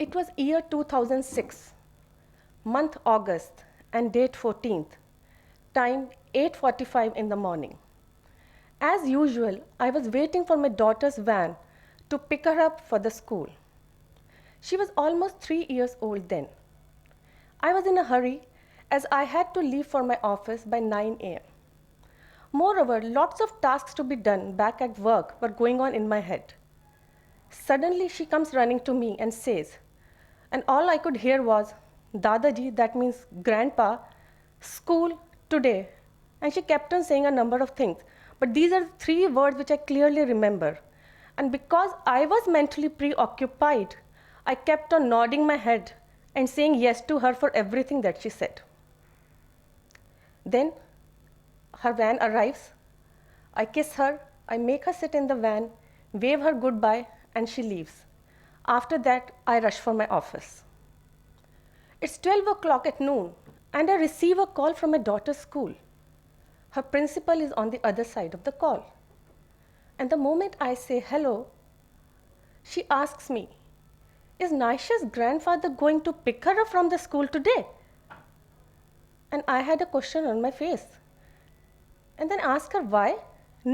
It was year 2006, month August, and date 14th, time 8:45 in the morning. As usual, I was waiting for my daughter's van to pick her up for the school. She was almost 3 years old then. I was in a hurry as I had to leave for my office by 9 a.m. Moreover, lots of tasks to be done back at work were going on in my head. Suddenly, she comes running to me and says, and all I could hear was, "Dadaji," that means grandpa, "school today." And she kept on saying a number of things. But these are 3 words which I clearly remember. And because I was mentally preoccupied, I kept on nodding my head and saying yes to her for everything that she said. Then her van arrives. I kiss her, I make her sit in the van, wave her goodbye, and she leaves. After that, I rush for my office. It's 12 o'clock at noon, and I receive a call from my daughter's school. Her principal is on the other side of the call. And the moment I say hello, she asks me, "Is Naisha's grandfather going to pick her up from the school today?" And I had a question on my face. And then ask her why?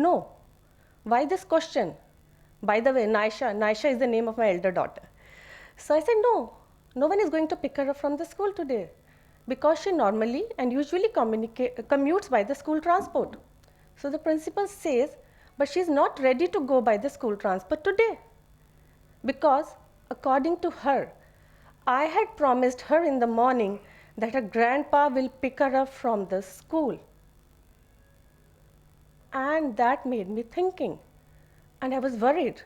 No. Why this question? By the way, Naisha is the name of my elder daughter. So I said, no one is going to pick her up from the school today, because she normally and usually commutes by the school transport. So the principal says, but she's not ready to go by the school transport today, because according to her, I had promised her in the morning that her grandpa will pick her up from the school. And that made me thinking, and I was worried.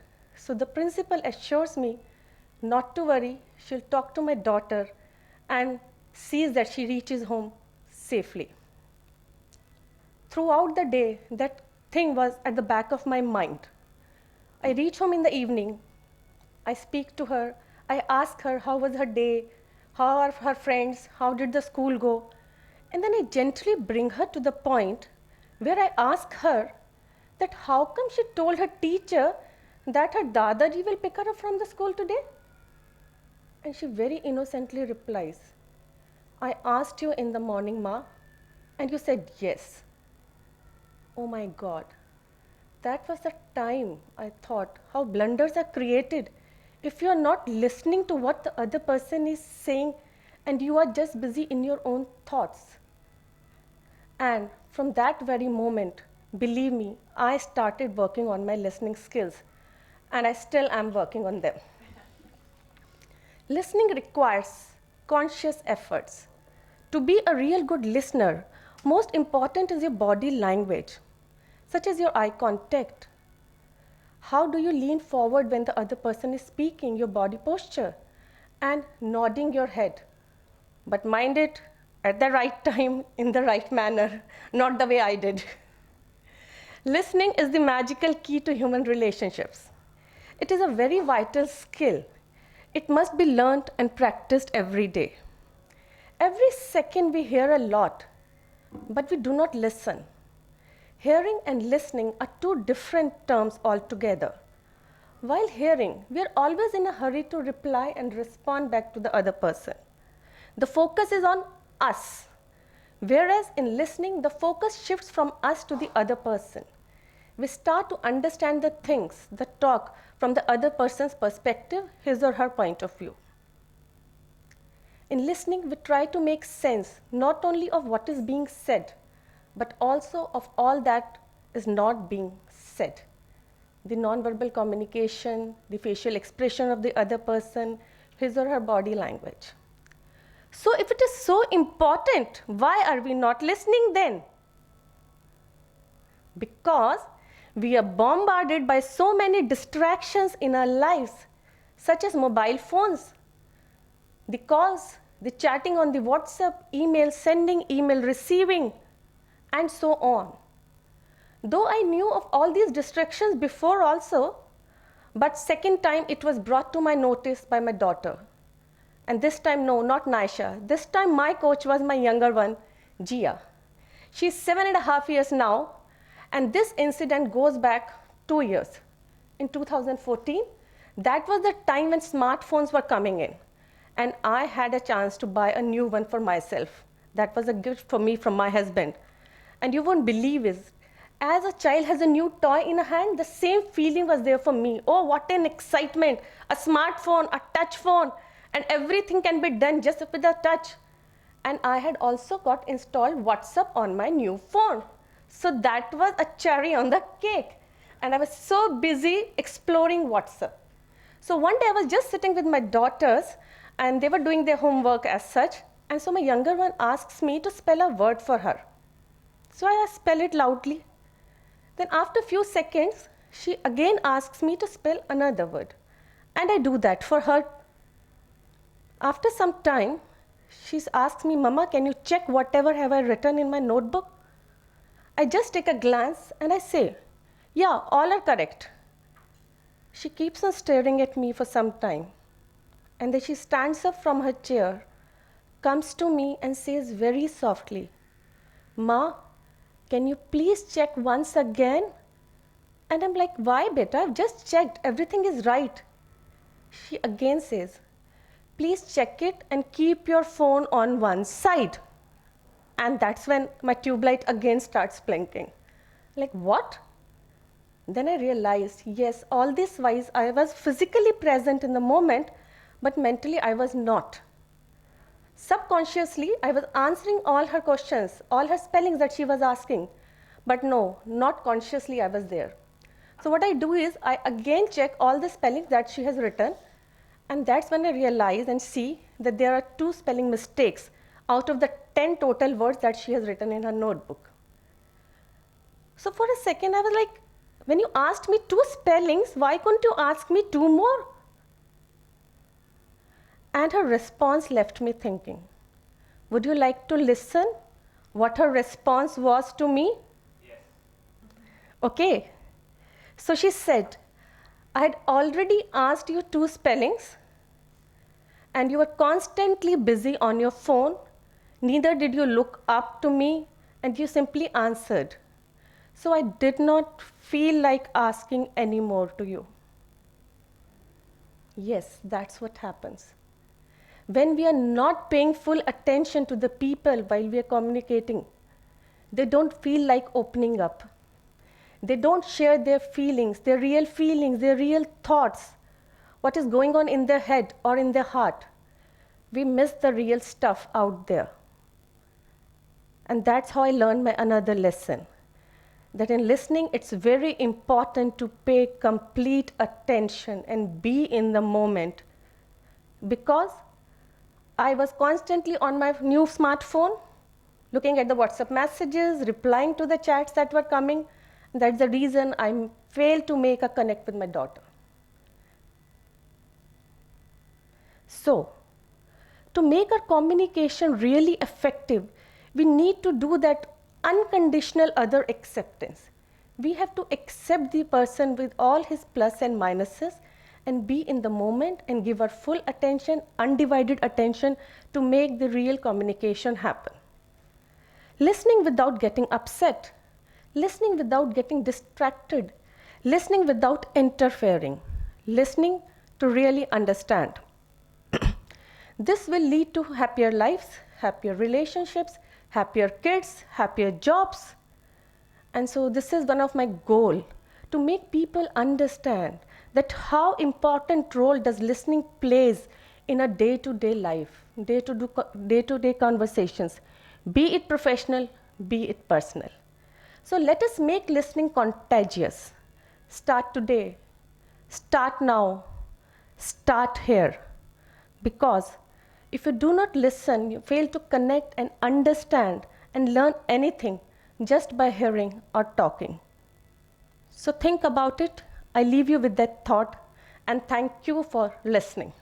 So the principal assures me not to worry, she'll talk to my daughter and sees that she reaches home safely. Throughout the day, that thing was at the back of my mind. I reach home in the evening, I speak to her, I ask her how was her day, how are her friends, how did the school go, and then I gently bring her to the point where I ask her that how come she told her teacher that her Dadaji will pick her up from the school today? And she very innocently replies, "I asked you in the morning, Ma, and you said yes." Oh my God, that was the time I thought how blunders are created if you are not listening to what the other person is saying and you are just busy in your own thoughts. And from that very moment, believe me, I started working on my listening skills, and I still am working on them. Listening requires conscious efforts. To be a real good listener, most important is your body language, such as your eye contact. How do you lean forward when the other person is speaking, your body posture, and nodding your head. But mind it, at the right time, in the right manner, not the way I did. Listening is the magical key to human relationships. It is a very vital skill. It must be learned and practiced every day. Every second we hear a lot, but we do not listen. Hearing and listening are 2 different terms altogether. While hearing, we are always in a hurry to reply and respond back to the other person. The focus is on us, whereas in listening, the focus shifts from us to the other person. We start to understand the things, the talk, from the other person's perspective, his or her point of view. In listening, we try to make sense not only of what is being said, but also of all that is not being said. The nonverbal communication, the facial expression of the other person, his or her body language. So if it is so important, why are we not listening then? Because we are bombarded by so many distractions in our lives, such as mobile phones, the calls, the chatting on the WhatsApp, email sending, email receiving, and so on. Though I knew of all these distractions before also, but second time it was brought to my notice by my daughter. And this time, no, not Naisha. This time my coach was my younger one, Jia. She's 7.5 years now, and this incident goes back 2 years. In 2014, that was the time when smartphones were coming in. and I had a chance to buy a new one for myself. That was a gift for me from my husband. And you won't believe it. As a child has a new toy in a hand, the same feeling was there for me. Oh, what an excitement! A smartphone, a touch phone, and everything can be done just with a touch. And I had also got installed WhatsApp on my new phone. So that was a cherry on the cake. And I was so busy exploring WhatsApp. So one day I was just sitting with my daughters and they were doing their homework as such. And so my younger one asks me to spell a word for her. So I spell it loudly. Then after a few seconds, she again asks me to spell another word. And I do that for her. After some time, she asks me, Mama, can you check whatever have I written in my notebook? I just take a glance and I say, yeah, all are correct. She keeps on staring at me for some time. And then she stands up from her chair, comes to me and says very softly, Ma, can you please check once again? And I'm like, why, beta? I've just checked. Everything is right. She again says, please check it and keep your phone on one side. And that's when my tube light again starts blinking. Like, what? Then I realized, yes, all this while I was physically present in the moment, but mentally I was not. Subconsciously, I was answering all her questions, all her spellings that she was asking. But no, not consciously I was there. So what I do is, I again check all the spellings that she has written. And that's when I realize and see that there are 2 spelling mistakes out of the 10 total words that she has written in her notebook. So for a second, I was like, when you asked me 2 spellings, why couldn't you ask me 2 more? And her response left me thinking. Would you like to listen what her response was to me? Yes. Okay. So she said, I had already asked you 2 spellings and you were constantly busy on your phone. Neither did you look up to me and you simply answered. So I did not feel like asking any more to you. Yes, that's what happens. When we are not paying full attention to the people while we are communicating, they don't feel like opening up. They don't share their feelings, their real thoughts, what is going on in their head or in their heart. We miss the real stuff out there. And that's how I learned my another lesson. That in listening, it's very important to pay complete attention and be in the moment. Because I was constantly on my new smartphone, looking at the WhatsApp messages, replying to the chats that were coming. That's the reason I failed to make a connect with my daughter. So, to make our communication really effective, we need to do that unconditional other acceptance. We have to accept the person with all his plus and minuses and be in the moment and give our full attention, undivided attention to make the real communication happen. Listening without getting upset, listening without getting distracted, listening without interfering, listening to really understand. This will lead to happier lives, happier relationships, happier kids, happier jobs. And so this is one of my goals, to make people understand that how important role does listening plays in a day-to-day life, day-to-day conversations, be it professional, be it personal. So let us make listening contagious. Start today, start now, start here. Because if you do not listen, you fail to connect and understand and learn anything just by hearing or talking. So think about it. I leave you with that thought and thank you for listening.